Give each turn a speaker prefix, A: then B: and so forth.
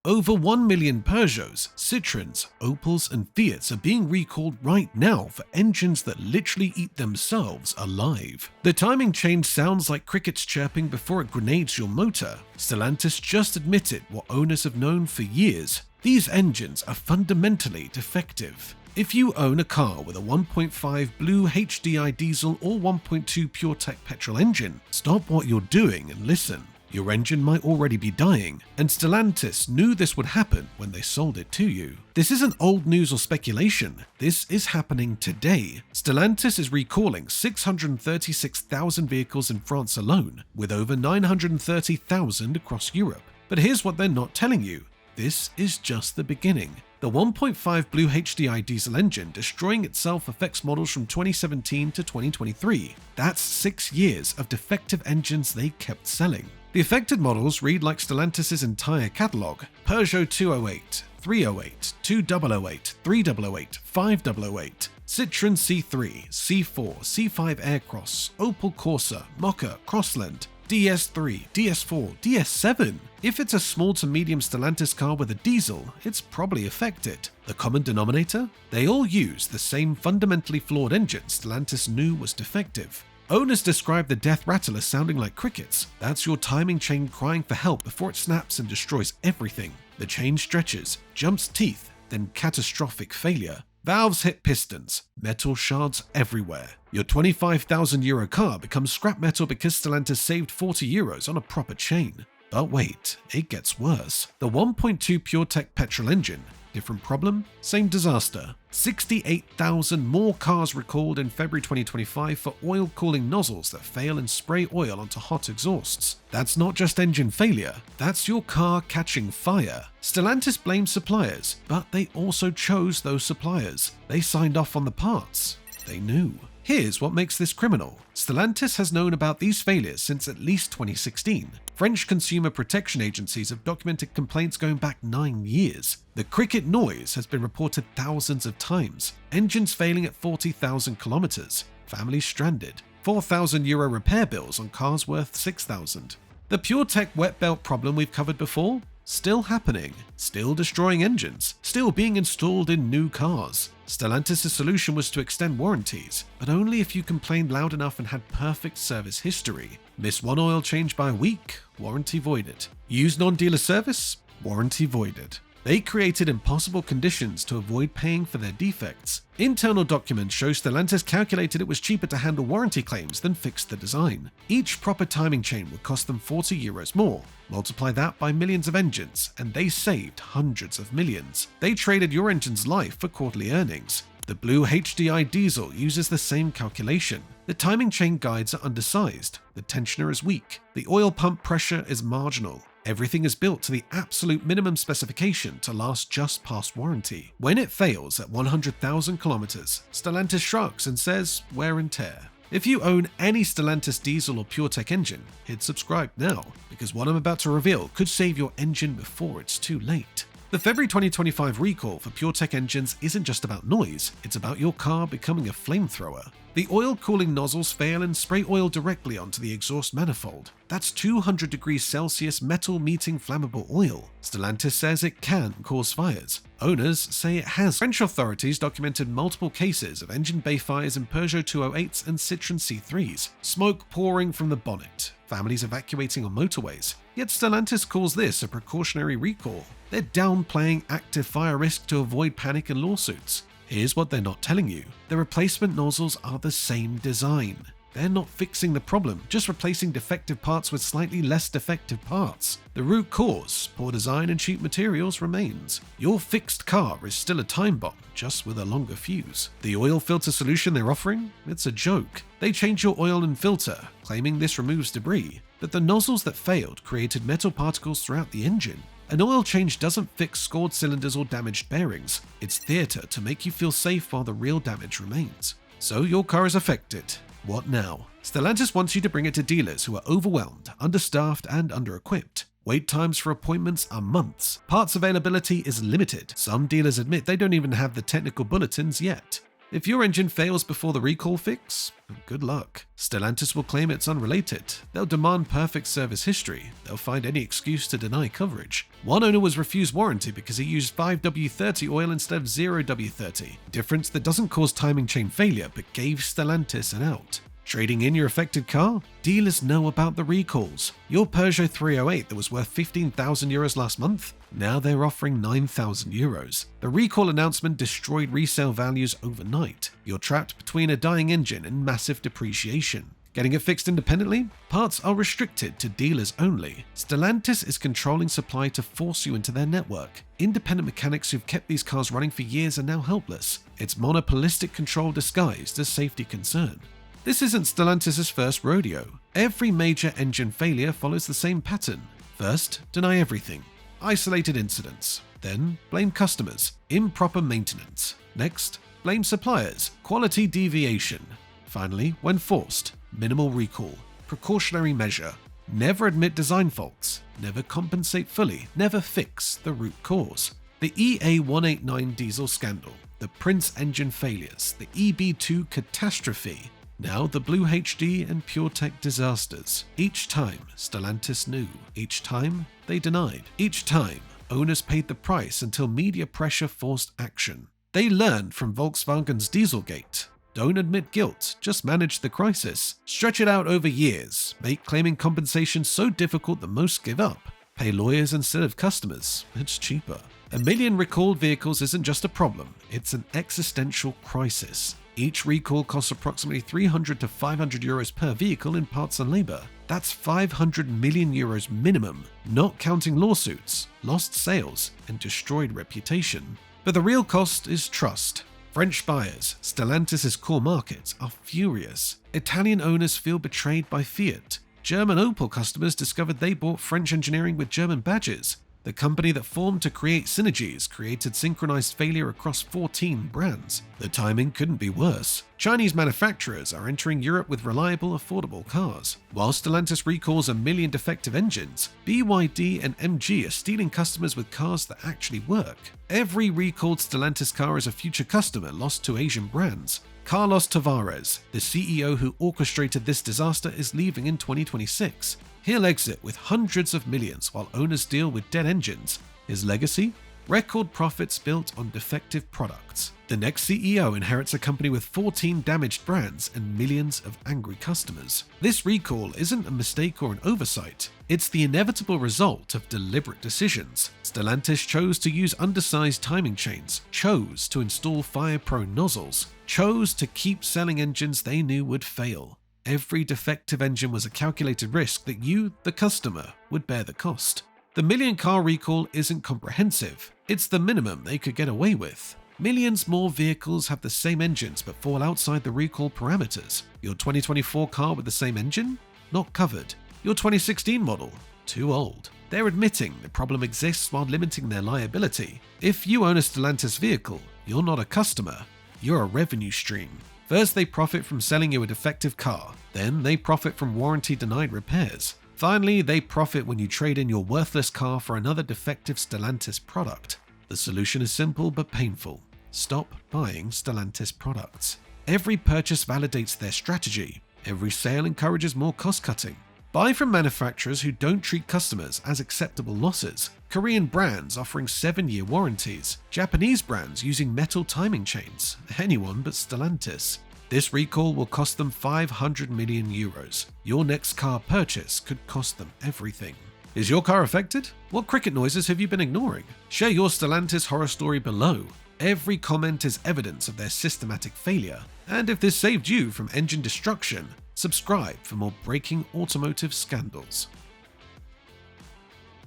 A: Over 1 million Peugeots, Citroëns, Opels and Fiats are being recalled right now for engines that literally eat themselves alive. The timing chain sounds like crickets chirping before it grenades your motor. Stellantis just admitted what owners have known for years. These engines are fundamentally defective. If you own a car with a 1.5 BlueHDi diesel or 1.2 PureTech petrol engine, stop what you're doing and listen. Your engine might already be dying, and Stellantis knew this would happen when they sold it to you. This isn't old news or speculation. This is happening today. Stellantis is recalling 636,000 vehicles in France alone, with over 930,000 across Europe. But here's what they're not telling you. This is just the beginning. The 1.5 BlueHDi diesel engine destroying itself affects models from 2017 to 2023. That's 6 years of defective engines they kept selling. The affected models read like Stellantis' entire catalogue: Peugeot 208, 308, 2008, 3008, 5008, Citroën C3, C4, C5 Aircross, Opel Corsa, Mokka, Crossland, DS3, DS4, DS7. If it's a small to medium Stellantis car with a diesel, it's probably affected. The common denominator? They all use the same fundamentally flawed engine Stellantis knew was defective. Owners describe the death rattle as sounding like crickets. That's your timing chain crying for help before it snaps and destroys everything. The chain stretches, jumps teeth, then catastrophic failure. Valves hit pistons, metal shards everywhere. Your €25,000 car becomes scrap metal because Stellantis saved €40 on a proper chain. But wait, it gets worse. The 1.2 PureTech petrol engine, different problem, same disaster. 68,000 more cars recalled in February 2025 for oil cooling nozzles that fail and spray oil onto hot exhausts. That's not just engine failure, that's your car catching fire. Stellantis blames suppliers, but they also chose those suppliers. They signed off on the parts. They knew. Here's what makes this criminal. Stellantis has known about these failures since at least 2016. French consumer protection agencies have documented complaints going back 9 years. The cricket noise has been reported thousands of times. Engines failing at 40,000 kilometers. Families stranded. €4,000 repair bills on cars worth $6,000. The PureTech wet belt problem we've covered before? Still happening, still destroying engines, still being installed in new cars. Stellantis' solution was to extend warranties, but only if you complained loud enough and had perfect service history. Miss one oil change by a week, warranty voided. Use non-dealer service, warranty voided. They created impossible conditions to avoid paying for their defects. Internal documents show Stellantis calculated it was cheaper to handle warranty claims than fix the design. Each proper timing chain would cost them €40 more. Multiply that by millions of engines, and they saved hundreds of millions. They traded your engine's life for quarterly earnings. The BlueHDi diesel uses the same calculation. The timing chain guides are undersized. The tensioner is weak. The oil pump pressure is marginal. Everything is built to the absolute minimum specification to last just past warranty. When it fails at 100,000 kilometers, Stellantis shrugs and says wear and tear. If you own any Stellantis diesel or PureTech engine, hit subscribe now, because what I'm about to reveal could save your engine before it's too late. The February 2025 recall for PureTech engines isn't just about noise, it's about your car becoming a flamethrower. The oil cooling nozzles fail and spray oil directly onto the exhaust manifold. That's 200 degrees Celsius metal meeting flammable oil. Stellantis says it can cause fires. Owners say it has. French authorities documented multiple cases of engine bay fires in Peugeot 208s and Citroën C3s. Smoke pouring from the bonnet. Families evacuating on motorways. Yet Stellantis calls this a precautionary recall. They're downplaying active fire risk to avoid panic and lawsuits. Here's what they're not telling you. The replacement nozzles are the same design. They're not fixing the problem, just replacing defective parts with slightly less defective parts. The root cause, poor design and cheap materials, remains. Your fixed car is still a time bomb, just with a longer fuse. The oil filter solution they're offering? It's a joke. They change your oil and filter, claiming this removes debris, but the nozzles that failed created metal particles throughout the engine. An oil change doesn't fix scored cylinders or damaged bearings. It's theatre to make you feel safe while the real damage remains. So your car is affected. What now? Stellantis wants you to bring it to dealers who are overwhelmed, understaffed, and under-equipped. Wait times for appointments are months. Parts availability is limited. Some dealers admit they don't even have the technical bulletins yet. If your engine fails before the recall fix, good luck. Stellantis will claim it's unrelated. They'll demand perfect service history. They'll find any excuse to deny coverage. One owner was refused warranty because he used 5W30 oil instead of 0W30. Difference that doesn't cause timing chain failure but gave Stellantis an out. Trading in your affected car? Dealers know about the recalls. Your Peugeot 308 that was worth 15,000 euros last month? Now they're offering 9,000 euros. The recall announcement destroyed resale values overnight. You're trapped between a dying engine and massive depreciation. Getting it fixed independently? Parts are restricted to dealers only. Stellantis is controlling supply to force you into their network. Independent mechanics who've kept these cars running for years are now helpless. It's monopolistic control disguised as safety concern. This isn't Stellantis' first rodeo. Every major engine failure follows the same pattern. First, deny everything. Isolated incidents. Then, blame customers. Improper maintenance. Next, blame suppliers. Quality deviation. Finally, when forced, minimal recall. Precautionary measure. Never admit design faults. Never compensate fully. Never fix the root cause. The EA189 diesel scandal. The Prince engine failures. The EB2 catastrophe. Now the BlueHDi and PureTech disasters. Each time, Stellantis knew. Each time, they denied. Each time, owners paid the price until media pressure forced action. They learned from Volkswagen's Dieselgate. Don't admit guilt, just manage the crisis. Stretch it out over years. Make claiming compensation so difficult that most give up. Pay lawyers instead of customers. It's cheaper. 1 million recalled vehicles isn't just a problem, it's an existential crisis. Each recall costs approximately 300 to 500 euros per vehicle in parts and labor. That's 500 million euros minimum, not counting lawsuits, lost sales, and destroyed reputation. But the real cost is trust. French buyers, Stellantis' core markets, are furious. Italian owners feel betrayed by Fiat. German Opel customers discovered they bought French engineering with German badges. The company that formed to create synergies created synchronized failure across 14 brands. The timing couldn't be worse. Chinese manufacturers are entering Europe with reliable, affordable cars. While Stellantis recalls 1 million defective engines, BYD and MG are stealing customers with cars that actually work. Every recalled Stellantis car is a future customer lost to Asian brands. Carlos Tavares, the CEO who orchestrated this disaster, is leaving in 2026. He'll exit with hundreds of millions while owners deal with dead engines. His legacy? Record profits built on defective products. The next CEO inherits a company with 14 damaged brands and millions of angry customers. This recall isn't a mistake or an oversight. It's the inevitable result of deliberate decisions. Stellantis chose to use undersized timing chains, chose to install fire-prone nozzles, chose to keep selling engines they knew would fail. Every defective engine was a calculated risk that you, the customer, would bear the cost. The million-car recall isn't comprehensive. It's the minimum they could get away with. Millions more vehicles have the same engines but fall outside the recall parameters. Your 2024 car with the same engine? Not covered. Your 2016 model? Too old. They're admitting the problem exists while limiting their liability. If you own a Stellantis vehicle, you're not a customer. You're a revenue stream. First, they profit from selling you a defective car. Then, they profit from warranty-denied repairs. Finally, they profit when you trade in your worthless car for another defective Stellantis product. The solution is simple but painful. Stop buying Stellantis products. Every purchase validates their strategy. Every sale encourages more cost-cutting. Buy from manufacturers who don't treat customers as acceptable losses. Korean brands offering 7-year warranties. Japanese brands using metal timing chains. Anyone but Stellantis. This recall will cost them 500 million euros. Your next car purchase could cost them everything. Is your car affected? What cricket noises have you been ignoring? Share your Stellantis horror story below. Every comment is evidence of their systematic failure. And if this saved you from engine destruction, subscribe for more breaking automotive scandals.